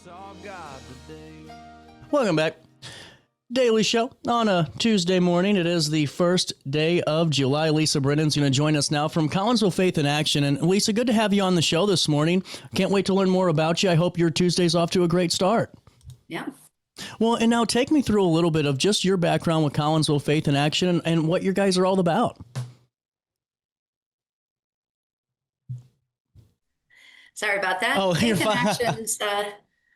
Saw God today. Welcome back. Daily Show on a Tuesday morning. It is the first day of July. Lisa Brennan's going to join us now from Collinsville Faith In Action. And Lisa, good to have you on the show this morning. Can't wait to learn more about you. I hope your Tuesday's off to a great start. Yeah. Well, and now take me through a little bit of just your background with Collinsville Faith In Action and what your guys are all about. Sorry about that. Oh, you're Faith In fine. Actions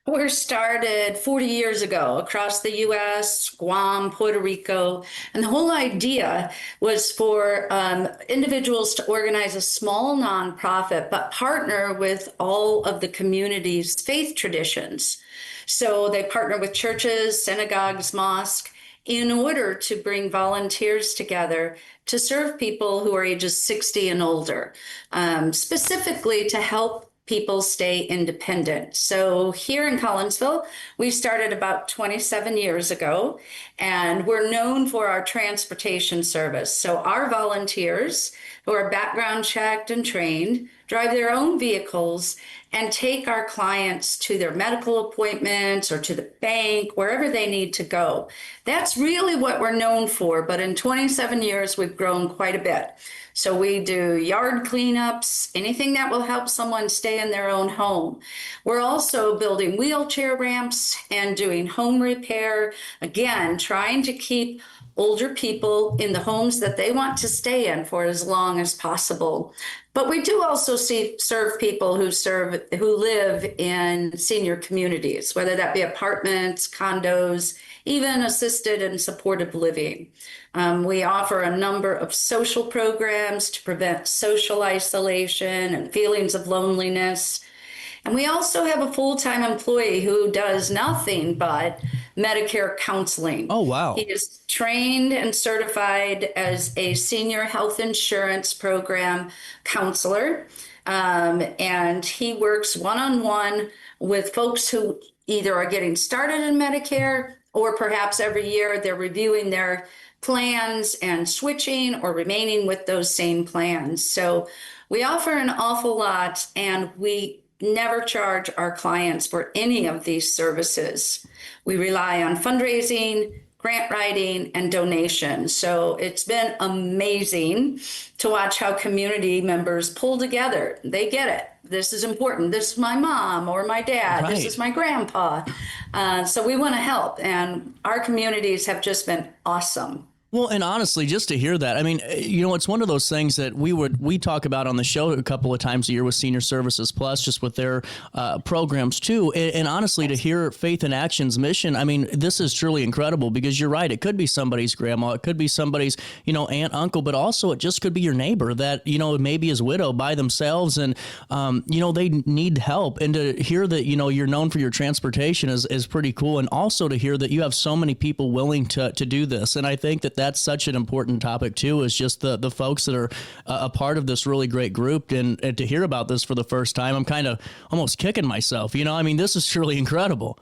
were started 40 years ago across the U.S., Guam, Puerto Rico. And the whole idea was for individuals to organize a small nonprofit, but partner with all of the community's faith traditions. So they partner with churches, synagogues, mosques, in order to bring volunteers together to serve people who are ages 60 and older, specifically to help people stay independent. So here in Collinsville, we started about 27 years ago, and we're known for our transportation service. So our volunteers, who are background checked and trained, drive their own vehicles and take our clients to their medical appointments or to the bank, wherever they need to go. That's really what we're known for, but in 27 years, we've grown quite a bit. So we do yard cleanups, anything that will help someone stay in their own home. We're also building wheelchair ramps and doing home repair, again, trying to keep older people in the homes that they want to stay in for as long as possible. But we do also serve people who live in senior communities, whether that be apartments, condos, even assisted and supportive living. We offer a number of social programs to prevent social isolation and feelings of loneliness. And we also have a full-time employee who does nothing but Medicare counseling. Oh, wow. He is trained and certified as a senior health insurance program counselor. And he works one-on-one with folks who either are getting started in Medicare, or perhaps every year they're reviewing their plans and switching or remaining with those same plans. So we offer an awful lot, and we never charge our clients for any of these services. We rely on fundraising, grant writing, and donations. So it's been amazing to watch how community members pull together. They get it. This is important. This is my mom or my dad. Right. This is my grandpa. So we want to help. And our communities have just been awesome. Well, and honestly, just to hear that, I mean, it's one of those things that we talk about on the show a couple of times a year with Senior Services Plus, just with their programs too. And honestly, to hear Faith In Action's mission, I mean, this is truly incredible, because you're right. It could be somebody's grandma, it could be somebody's, aunt, uncle, but also it just could be your neighbor that, maybe is widowed by themselves, and, they need help. And to hear that, you're known for your transportation is pretty cool. And also to hear that you have so many people willing to do this. And I think that's such an important topic too, is just the folks that are a part of this really great group. And to hear about this for the first time, I'm kind of almost kicking myself. This is truly incredible.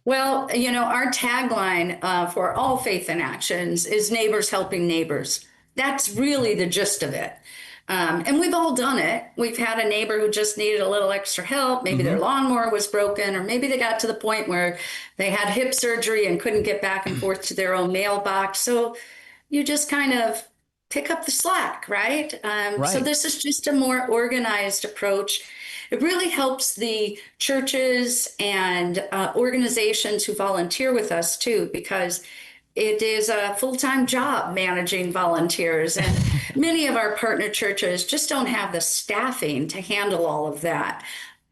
Well, our tagline for all Faith In Actions is neighbors helping neighbors. That's really the gist of it. And we've all done it. We've had a neighbor who just needed a little extra help. Maybe their lawnmower was broken, or maybe they got to the point where they had hip surgery and couldn't get back and forth to their own mailbox. So you just kind of pick up the slack, right? Right. So this is just a more organized approach. It really helps the churches and organizations who volunteer with us too, because it is a full-time job managing volunteers, and many of our partner churches just don't have the staffing to handle all of that.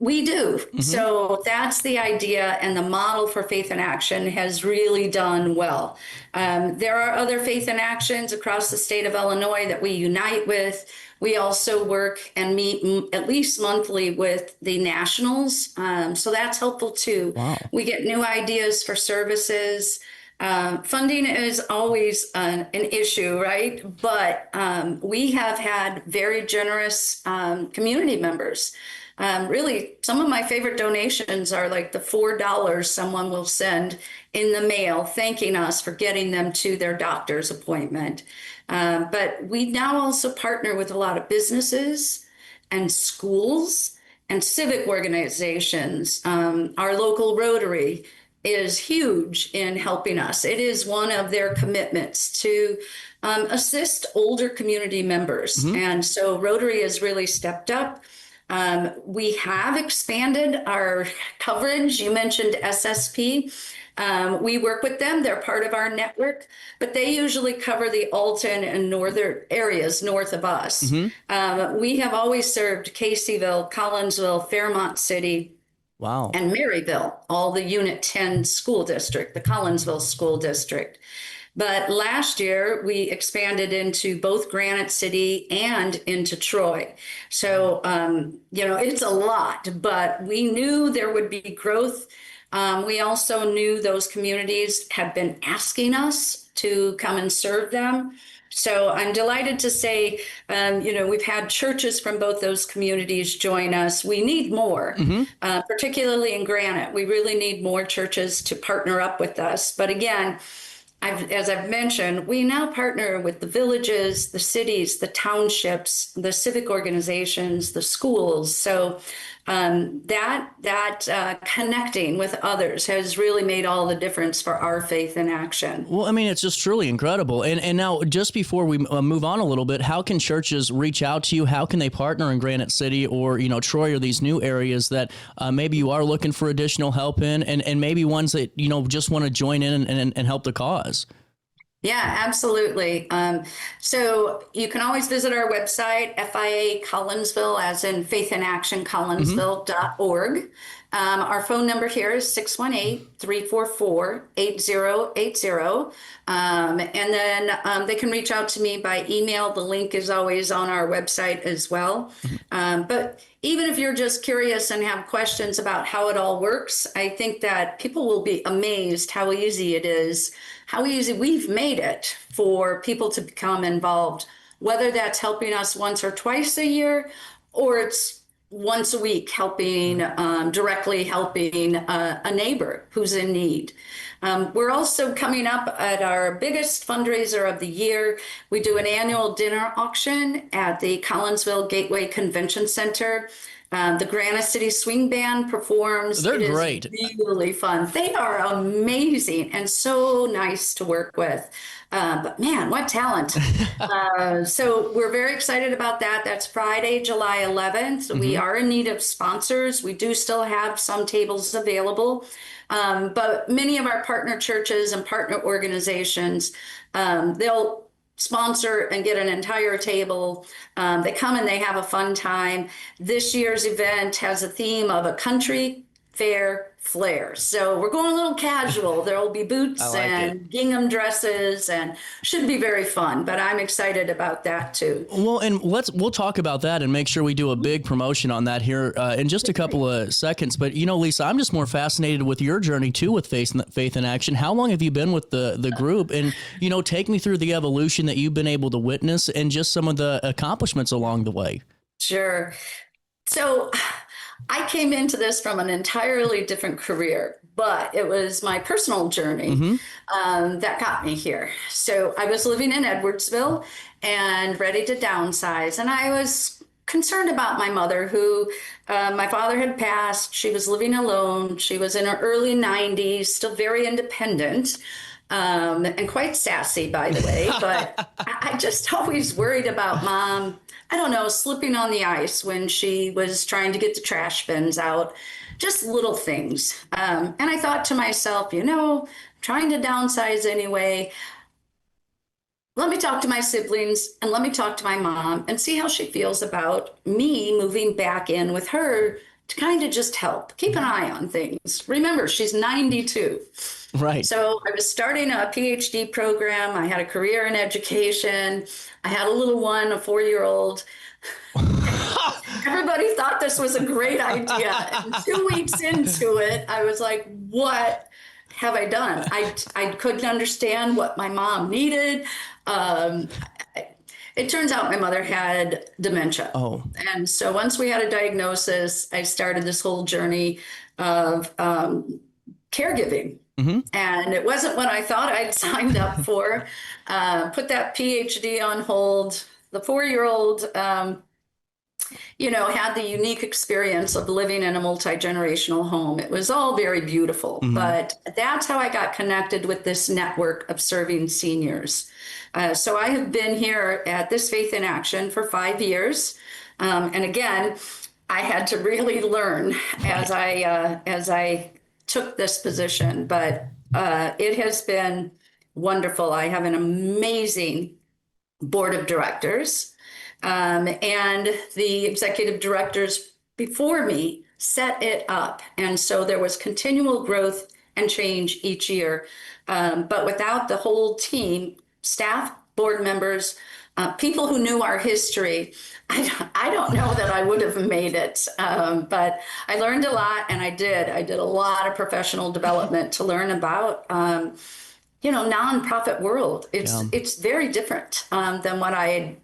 We do. So that's the idea, and the model for Faith In Action has really done well. There are other Faith In Actions across the state of Illinois that we unite with. We also work and meet at least monthly with the nationals. So that's helpful too. Wow. We get new ideas for services. Funding is always an issue, right? But we have had very generous community members. Really, some of my favorite donations are like the $4 someone will send in the mail thanking us for getting them to their doctor's appointment. But we now also partner with a lot of businesses and schools and civic organizations. Our local Rotary is huge in helping us. It is one of their commitments to assist older community members. And so Rotary has really stepped up. We have expanded our coverage. You mentioned SSP. We work with them. They're part of our network, but they usually cover the Alton and northern areas north of us. We have always served Caseyville, Collinsville, Fairmont City, Wow. and Maryville, all the Unit 10 school district, the Collinsville School District. But last year, we expanded into both Granite City and into Troy. So, it's a lot, but we knew there would be growth. We also knew those communities had been asking us to come and serve them. So I'm delighted to say, we've had churches from both those communities join us. We need more, particularly in Granite. We really need more churches to partner up with us. But again, as I've mentioned, we now partner with the villages, the cities, the townships, the civic organizations, the schools. So that connecting with others has really made all the difference for our faith in action. Well, I mean, it's just truly incredible. And now, just before we move on a little bit, how can churches reach out to you? How can they partner in Granite City or, Troy or these new areas that maybe you are looking for additional help in, and maybe ones that, just want to join in and help the cause? Yeah, absolutely. So you can always visit our website, FIA Collinsville, as in Faith in Action, Collinsville.org. Our phone number here is 618-344-8080. And then they can reach out to me by email. The link is always on our website as well. But even if you're just curious and have questions about how it all works, I think that people will be amazed how easy it is, how easy we've made it for people to become involved, whether that's helping us once or twice a year, or it's once a week directly helping a neighbor who's in need. We're also coming up at our biggest fundraiser of the year. We do an annual dinner auction at the Collinsville Gateway Convention Center. The Granite City Swing Band performs. They're great. Really fun. They are amazing and so nice to work with. But man, what talent. So we're very excited about that. That's Friday, July 11th. We are in need of sponsors. We do still have some tables available. But many of our partner churches and partner organizations, they'll sponsor and get an entire table. They come and they have a fun time. This year's event has a theme of a country fair flair. So we're going a little casual. There will be boots and gingham dresses, and should be very fun. But I'm excited about that too. Well, and we'll talk about that and make sure we do a big promotion on that here in just a couple of seconds. But Lisa, I'm just more fascinated with your journey too with Faith in Action. How long have you been with the group? And take me through the evolution that you've been able to witness and just some of the accomplishments along the way. Sure. So I came into this from an entirely different career, but it was my personal journey that got me here. So I was living in Edwardsville and ready to downsize. And I was concerned about my mother, who my father had passed. She was living alone. She was in her early 90s, still very independent. And quite sassy, by the way, but I just always worried about Mom, I don't know, slipping on the ice when she was trying to get the trash bins out, just little things. And I thought to myself, trying to downsize anyway, let me talk to my siblings and let me talk to my mom and see how she feels about me moving back in with her to kind of just help, keep an eye on things. Remember, she's 92. Right. So I was starting a PhD program. I had a career in education. I had a little one, a 4-year-old. Everybody thought this was a great idea. And 2 weeks into it, I was like, what have I done? I couldn't understand what my mom needed. It turns out my mother had dementia. Oh. And so once we had a diagnosis, I started this whole journey of caregiving. And it wasn't what I thought I'd signed up for. Put that PhD on hold. The 4-year-old had the unique experience of living in a multi-generational home. It was all very beautiful, but that's how I got connected with this network of serving seniors. So I have been here at this Faith in Action for 5 years. And again, I had to really learn as I took this position, but it has been wonderful. I have an amazing board of directors. And the executive directors before me set it up. And so there was continual growth and change each year. But without the whole team, staff, board members, people who knew our history, I don't know that I would have made it. But I learned a lot, and I did. I did a lot of professional development to learn about nonprofit world. It's very different than what I had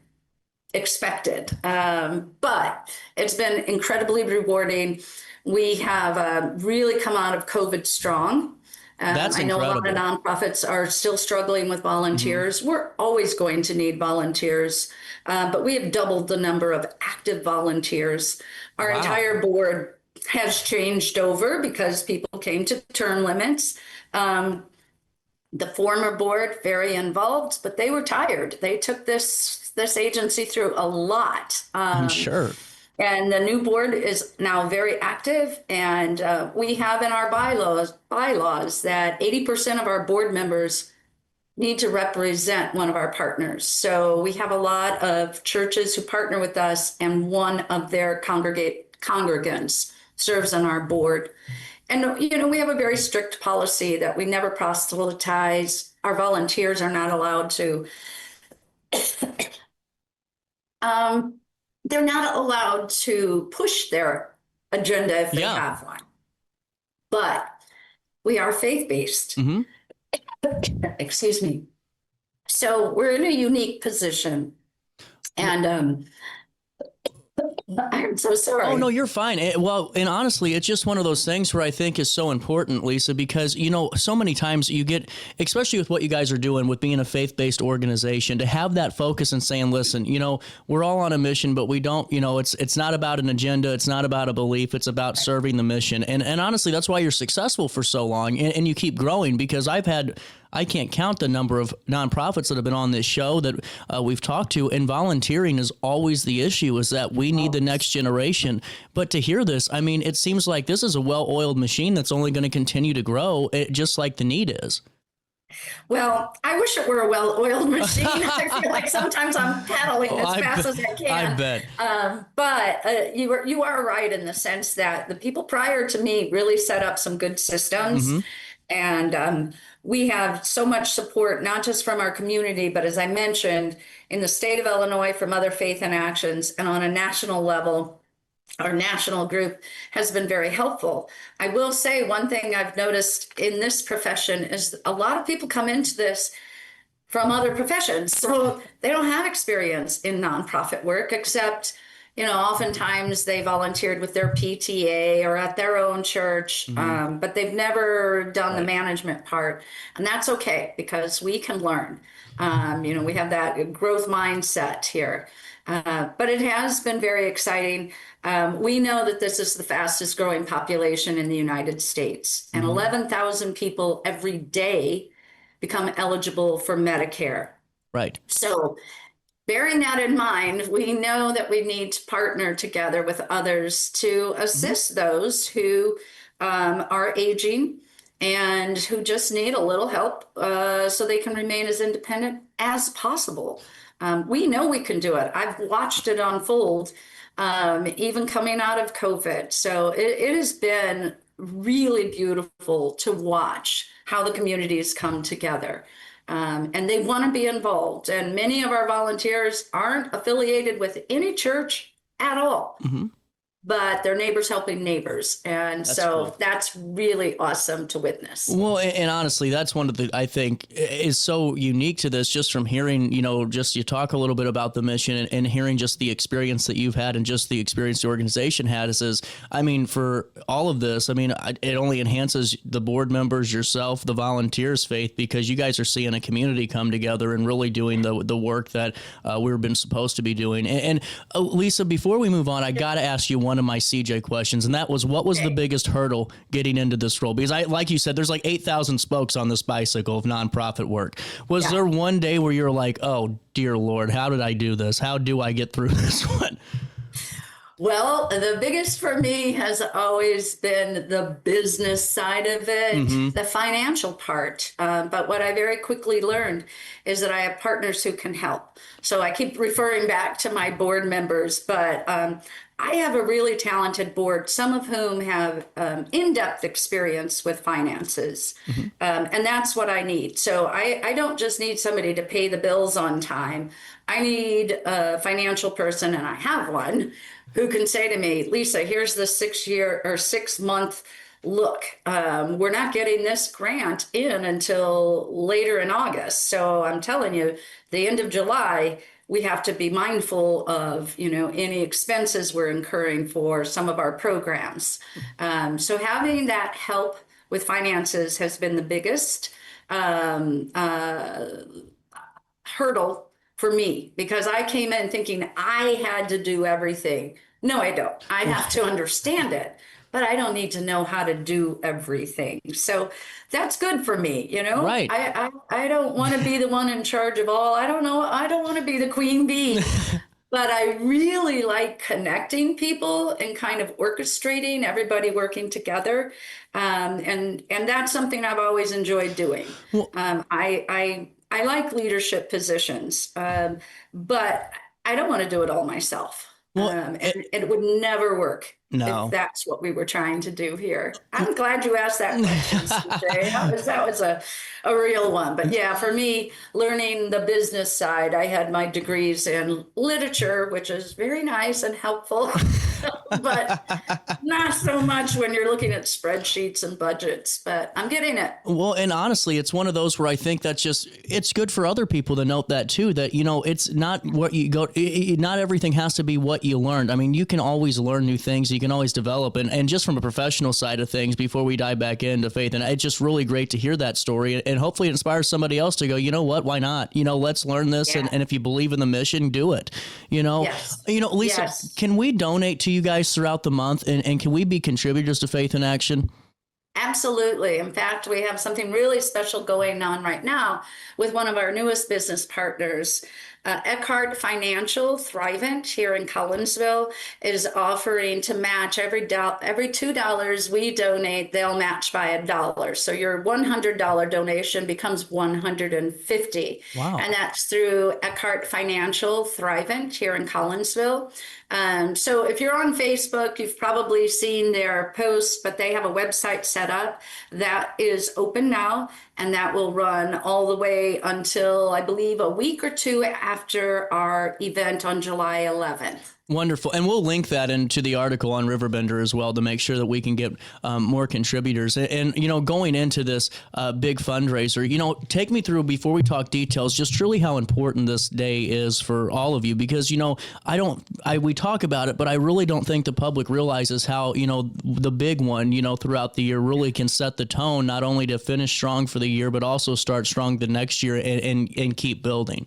expected, but it's been incredibly rewarding. We have really come out of COVID strong. That's I know incredible. a lot of nonprofits are still struggling with volunteers. We're always going to need volunteers, but we have doubled the number of active volunteers. Our entire board has changed over because people came to term limits. The former board, very involved, but they were tired. They took this agency through a lot. I'm sure. And the new board is now very active, and we have in our bylaws that 80% of our board members need to represent one of our partners. So we have a lot of churches who partner with us, and one of their congregants serves on our board. And, we have a very strict policy that we never proselytize. Our volunteers are not allowed to they're not allowed to push their agenda if they have one. But we are faith-based. Excuse me. So we're in a unique position. And I'm so sorry. Oh, no, you're fine. And honestly, it's just one of those things where I think is so important, Lisa, because, so many times you get, especially with what you guys are doing with being a faith-based organization, to have that focus and saying, listen, we're all on a mission, but we don't, it's not about an agenda. It's not about a belief. It's about serving the mission. And honestly, that's why you're successful for so long and you keep growing, because I can't count the number of nonprofits that have been on this show that we've talked to, and volunteering is always the issue, is that we need the next generation. But to hear this, I mean, it seems like this is a well-oiled machine that's only going to continue to grow, just like the need is. Well, I wish it were a well-oiled machine. I feel like sometimes I'm paddling as fast as I can. I bet. But you are right in the sense that the people prior to me really set up some good systems. And we have so much support, not just from our community, but as I mentioned, in the state of Illinois from other Faith in Actions, and on a national level, our national group has been very helpful. I will say one thing I've noticed in this profession is a lot of people come into this from other professions. So they don't have experience in nonprofit work, except oftentimes they volunteered with their PTA or at their own church, but they've never done the management part. And that's okay, because we can learn. We have that growth mindset here. But it has been very exciting. We know that this is the fastest growing population in the United States, and 11,000 people every day become eligible for Medicare. Right. So bearing that in mind, we know that we need to partner together with others to assist those who are aging and who just need a little help so they can remain as independent as possible. We know we can do it. I've watched it unfold, even coming out of COVID. So it has been really beautiful to watch how the communities come together. And they want to be involved. And many of our volunteers aren't affiliated with any church at all. but they're neighbors helping neighbors. And That's so cool. that's really awesome to witness. Well, and honestly, that's one of the, I think, is so unique to this, just from hearing, just you talk a little bit about the mission, and hearing just the experience that you've had and just the experience the organization had is, I mean, for all of this, I mean, it only enhances the board members, yourself, the volunteers' faith, because you guys are seeing a community come together and really doing the work that we've been supposed to be doing. And Lisa, before we move on, I got to ask you one of my CJ questions, and that was, what was the biggest hurdle getting into this role? Because like you said, there's like 8,000 spokes on this bicycle of nonprofit work. Was there one day where you're like, oh, dear Lord, how did I do this? How do I get through this one? Well, the biggest for me has always been the business side of it, the financial part. But what I very quickly learned is that I have partners who can help. So I keep referring back to my board members, but I have a really talented board, some of whom have in-depth experience with finances. And that's what I need. So I don't just need somebody to pay the bills on time. I need a financial person, and I have one, who can say to me, Lisa, here's the 6-year or 6-month look. We're not getting this grant in until later in August. So I'm telling you, the end of July, we have to be mindful of, any expenses we're incurring for some of our programs. So having that help with finances has been the biggest hurdle for me, because I came in thinking I had to do everything. No, I don't. I have to understand it, but I don't need to know how to do everything. So that's good for me, Right. I don't want to be the one in charge of all. I don't know. I don't want to be the queen bee. But I really like connecting people and kind of orchestrating everybody working together. And that's something I've always enjoyed doing. I like leadership positions, but I don't want to do it all myself. And it would never work No. if that's what we were trying to do here. I'm glad you asked that question, CJ. That was a real one. But yeah, for me, learning the business side, I had my degrees in literature, which is very nice and helpful, but not so much when you're looking at spreadsheets and budgets. But I'm getting it. Well, and honestly, it's one of those where I think it's good for other people to note that too, that, it's not what you go, not everything has to be what you learned. I mean, you can always learn new things. You can always develop. And just from a professional side of things, before we dive back into faith, and it's just really great to hear that story, and hopefully it inspires somebody else to go, you know what, why not? Let's learn this. Yeah. And if you believe in the mission, do it. Yes. Lisa, Yes. Can we donate to you guys throughout the month? And can we be contributors to Faith in Action? Absolutely. In fact, we have something really special going on right now with one of our newest business partners. Eckhart Financial, Thrivent here in Collinsville, is offering to match every $2 we donate, they'll match by $1. So your $100 donation becomes $150. Wow. And that's through Eckhart Financial, Thrivent here in Collinsville. So if you're on Facebook, you've probably seen their posts, but they have a website set up that is open now, and that will run all the way until, I believe, a week or two after our event on July 11th. Wonderful. And we'll link that into the article on RiverBender as well to make sure that we can get more contributors. And, going into this big fundraiser, take me through, before we talk details, just truly how important this day is for all of you, because, we talk about it, but I really don't think the public realizes how, the big one, throughout the year really can set the tone, not only to finish strong for the year, but also start strong the next year and keep building.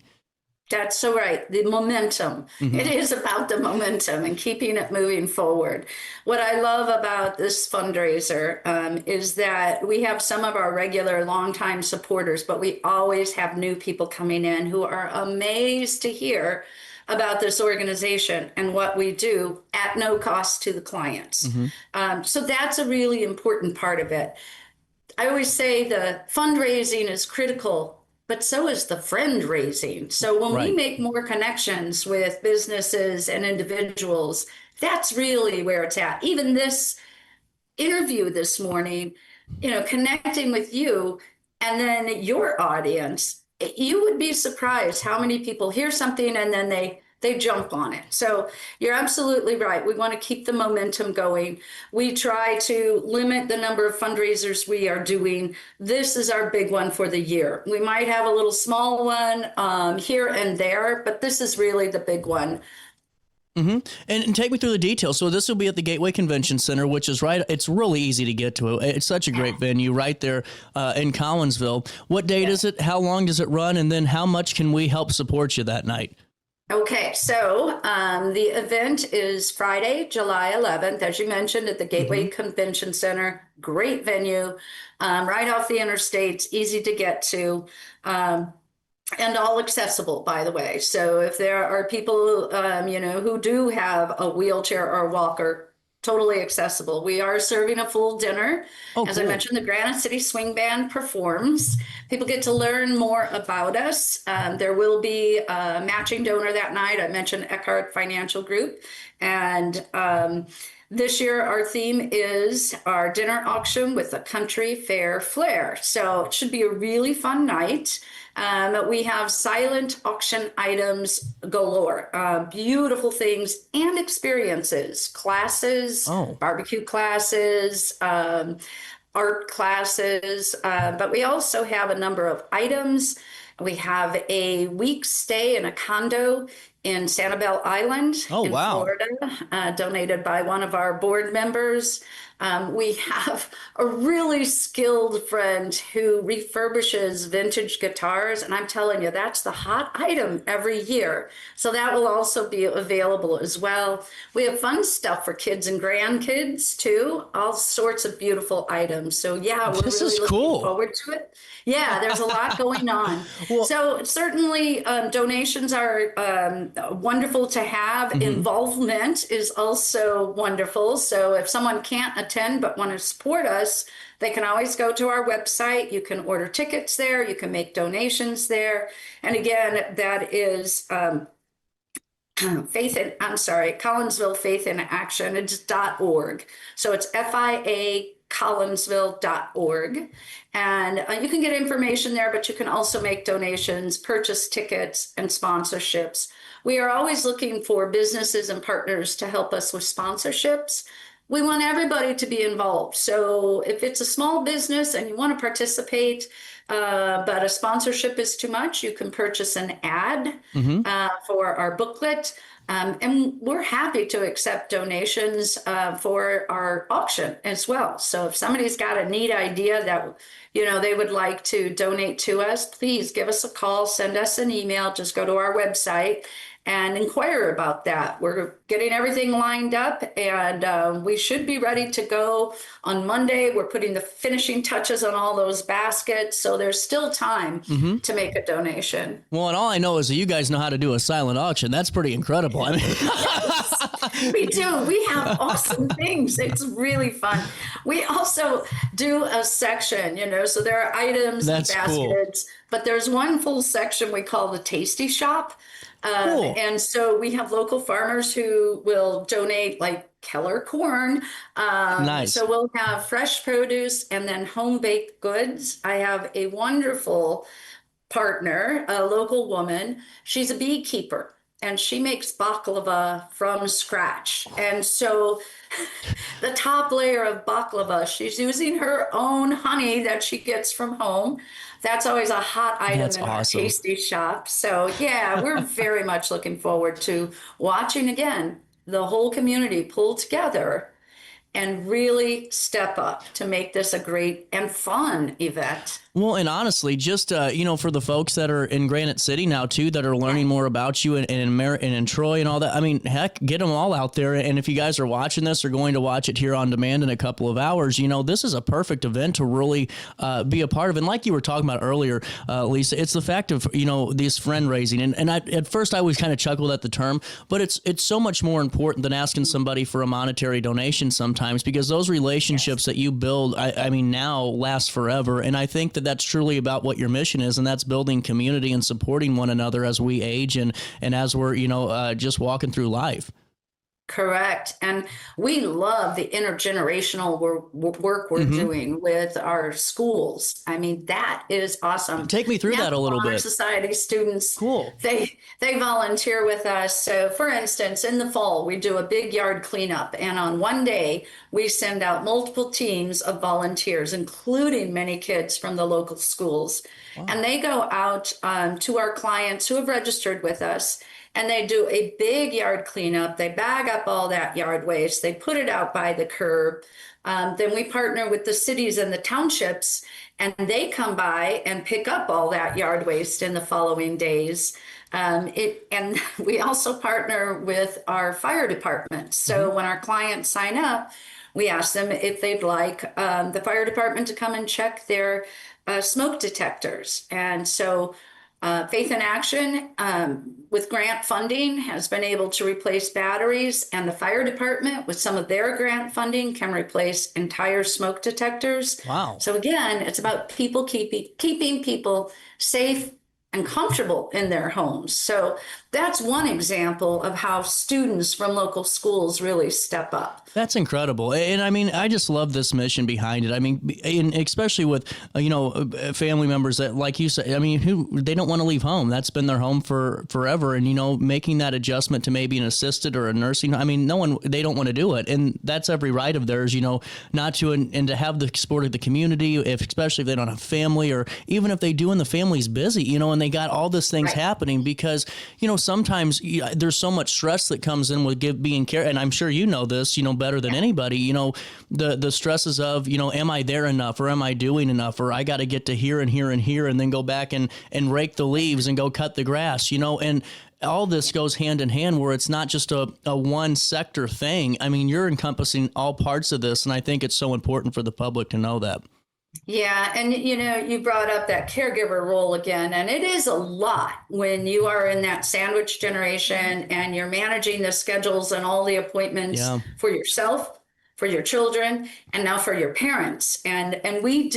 That's so right. The momentum. It is about the momentum and keeping it moving forward. What I love about this fundraiser is that we have some of our regular longtime supporters, but we always have new people coming in who are amazed to hear about this organization and what we do at no cost to the clients. So that's a really important part of it. I always say the fundraising is critical, but so is the friend raising. So when we make more connections with businesses and individuals, that's really where it's at. Even this interview this morning, connecting with you and then your audience, you would be surprised how many people hear something and then they they jump on it. So you're absolutely right. We want to keep the momentum going. We try to limit the number of fundraisers we are doing. This is our big one for the year. We might have a little small one here and there, but this is really the big one. Mm-hmm. And take me through the details. So this will be at the Gateway Convention Center, which is right. It's really easy to get to. It's such a great venue right there in Collinsville. What date is it? How long does it run? And then how much can we help support you that night? Okay, so the event is Friday, July 11th, as you mentioned, at the Gateway Convention Center. Great venue, right off the interstates, easy to get to. And all accessible, by the way. So if there are people, who do have a wheelchair or a walker, totally accessible. We are serving a full dinner. As I mentioned, the Granite City Swing Band performs. People get to learn more about us. There will be a matching donor that night. I mentioned Eckhart Financial Group. And this year, our theme is our dinner auction with a country fair flair. So it should be a really fun night. We have silent auction items galore, beautiful things and experiences, classes, barbecue classes, art classes, but we also have a number of items. We have a week stay in a condo in Sanibel Island in Florida, donated by one of our board members. We have a really skilled friend who refurbishes vintage guitars, and I'm telling you, that's the hot item every year. So that will also be available as well. We have fun stuff for kids and grandkids too, all sorts of beautiful items. So yeah, we're this really is looking cool. forward to it. Yeah, there's a lot going on. So certainly donations are wonderful to have. Involvement is also wonderful. So if someone can't attend but want to support us, they can always go to our website. You can order tickets there. You can make donations there. And again, that is Collinsville Faith In Action. It's .org. So it's FIA Collinsville.org. And you can get information there, but you can also make donations, purchase tickets, and sponsorships. We are always looking for businesses and partners to help us with sponsorships. We want everybody to be involved. So if it's a small business and you want to participate, but a sponsorship is too much, you can purchase an ad for our booklet. And we're happy to accept donations for our auction as well. So if somebody's got a neat idea that, they would like to donate to us, please give us a call, send us an email, just go to our website and inquire about that. We're getting everything lined up, and we should be ready to go on Monday. We're putting the finishing touches on all those baskets, so there's still time to make a donation. Well, and all I know is that you guys know how to do a silent auction. That's pretty incredible. I mean, we do. We have awesome things. It's really fun. We also do a section, so there are items and baskets, but there's one full section we call the Tasty Shop. And so we have local farmers who will donate like Keller corn. Nice. So we'll have fresh produce and then home baked goods. I have a wonderful partner, a local woman. She's a beekeeper and she makes baklava from scratch. And so the top layer of baklava, she's using her own honey that she gets from home. That's always a hot item in our Tasty Shop. So yeah, we're very much looking forward to watching again the whole community pull together and really step up to make this a great and fun event. Well, and honestly, just, for the folks that are in Granite City now, too, that are learning more about you and in Troy and all that, I mean, heck, get them all out there. And if you guys are watching this or going to watch it here on demand in a couple of hours, this is a perfect event to really be a part of. And like you were talking about earlier, Lisa, it's the fact of, this friend raising. And at first I always kind of chuckled at the term, but it's so much more important than asking somebody for a monetary donation sometimes, because those relationships that you build, I mean, now last forever. And I think that's truly about what your mission is, and that's building community and supporting one another as we age and as we're, just walking through life. Correct. And we love the intergenerational work we're doing with our schools. I mean, that is awesome. Take me through that a little Honor bit. Society students, Cool. they volunteer with us. So for instance, in the fall, we do a big yard cleanup. And on one day, we send out multiple teams of volunteers, including many kids from the local schools. Wow. And they go out to our clients who have registered with us, and they do a big yard cleanup. They bag up all that yard waste. They put it out by the curb. Then we partner with the cities and the townships, and they come by and pick up all that yard waste in the following days. And we also partner with our fire department. So when our clients sign up, we ask them if they'd like the fire department to come and check their smoke detectors. And so Faith in Action, with grant funding, has been able to replace batteries, and the fire department, with some of their grant funding, can replace entire smoke detectors. Wow. So again, it's about people keeping people safe and comfortable in their homes. So that's one example of how students from local schools really step up. That's incredible. And I mean, I just love this mission behind it. I mean, and especially with, family members that, like you said, I mean, they don't want to leave home. That's been their home for forever. And, making that adjustment to maybe an assisted or a nursing, I mean, they don't want to do it. And that's every right of theirs, not to, and to have the support of the community, especially if they don't have family, or even if they do and the family's busy, and they got all these things happening, because, sometimes there's so much stress that comes in with being care. And I'm sure this, better than anybody, the stresses of, am I there enough, or am I doing enough, or I got to get to here and here and here, and then go back and rake the leaves and go cut the grass, and all this goes hand in hand, where it's not just a one sector thing. I mean, you're encompassing all parts of this. And I think it's so important for the public to know that. Yeah. And, you brought up that caregiver role again, and it is a lot when you are in that sandwich generation and you're managing the schedules and all the appointments for yourself, for your children, and now for your parents. And we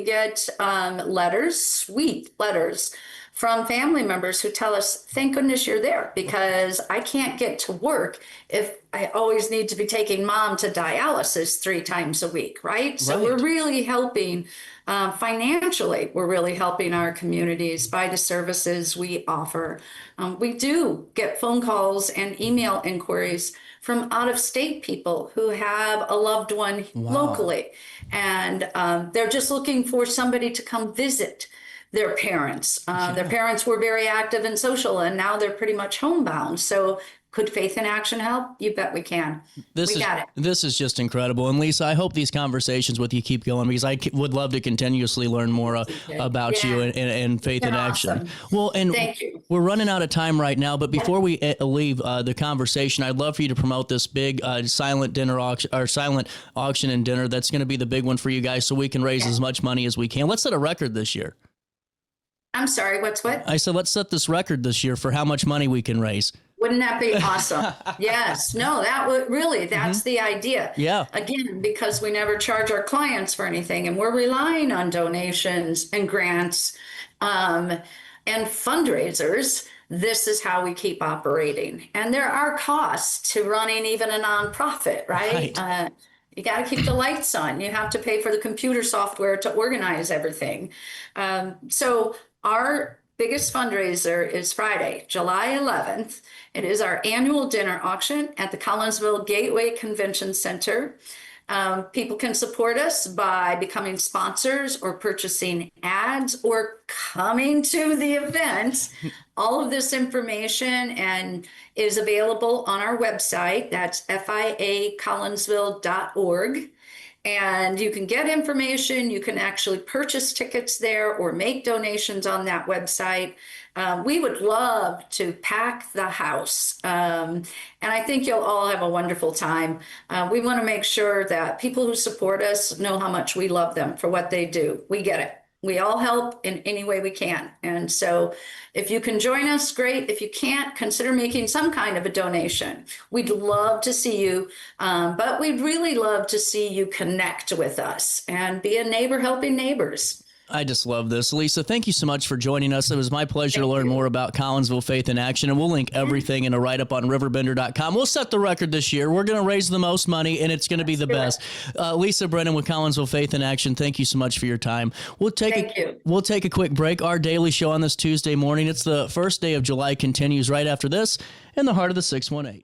get letters, sweet letters from family members who tell us, thank goodness you're there, because I can't get to work if I always need to be taking mom to dialysis 3 times a week, right? So we're really helping financially. We're really helping our communities by the services we offer. We do get phone calls and email inquiries from out-of-state people who have a loved one locally, and they're just looking for somebody to come visit their parents. Their parents were very active and social, and now they're pretty much homebound. So could Faith in Action help? You bet we can. Got it. This is just incredible. And Lisa, I hope these conversations with you keep going, because I would love to continuously learn more about you and Faith in Action. Well, and thank you. We're running out of time right now, but before we leave the conversation, I'd love for you to promote this big silent dinner auction, or silent auction and dinner. That's going to be the big one for you guys, so we can raise as much money as we can. Let's set a record this year. I'm sorry, what? I said, let's set this record this year for how much money we can raise. Wouldn't that be awesome? Yes. No, that would really, that's the idea. Yeah. Again, because we never charge our clients for anything, and we're relying on donations and grants and fundraisers. This is how we keep operating. And there are costs to running even a nonprofit, right? You got to keep the lights on. You have to pay for the computer software to organize everything. So our biggest fundraiser is Friday, July 11th. It is our annual dinner auction at the Collinsville Gateway Convention Center. People can support us by becoming sponsors or purchasing ads or coming to the event. All of this information is available on our website. That's fiacollinsville.org. And you can get information. You can actually purchase tickets there or make donations on that website. We would love to pack the house. And I think you'll all have a wonderful time. We want to make sure that people who support us know how much we love them for what they do. We get it. We all help in any way we can. And so if you can join us, great. If you can't, consider making some kind of a donation. We'd love to see you, but we'd really love to see you connect with us and be a neighbor helping neighbors. I just love this. Lisa, thank you so much for joining us. It was my pleasure to learn more about Collinsville Faith in Action, and we'll link everything in a write-up on RiverBender.com. We'll set the record this year. We're going to raise the most money, and it's going to be the best. Lisa Brennan with Collinsville Faith in Action, thank you so much for your time. We'll take a quick break. Our daily show on this Tuesday morning, it's the first day of July, continues right after this in the heart of the 618.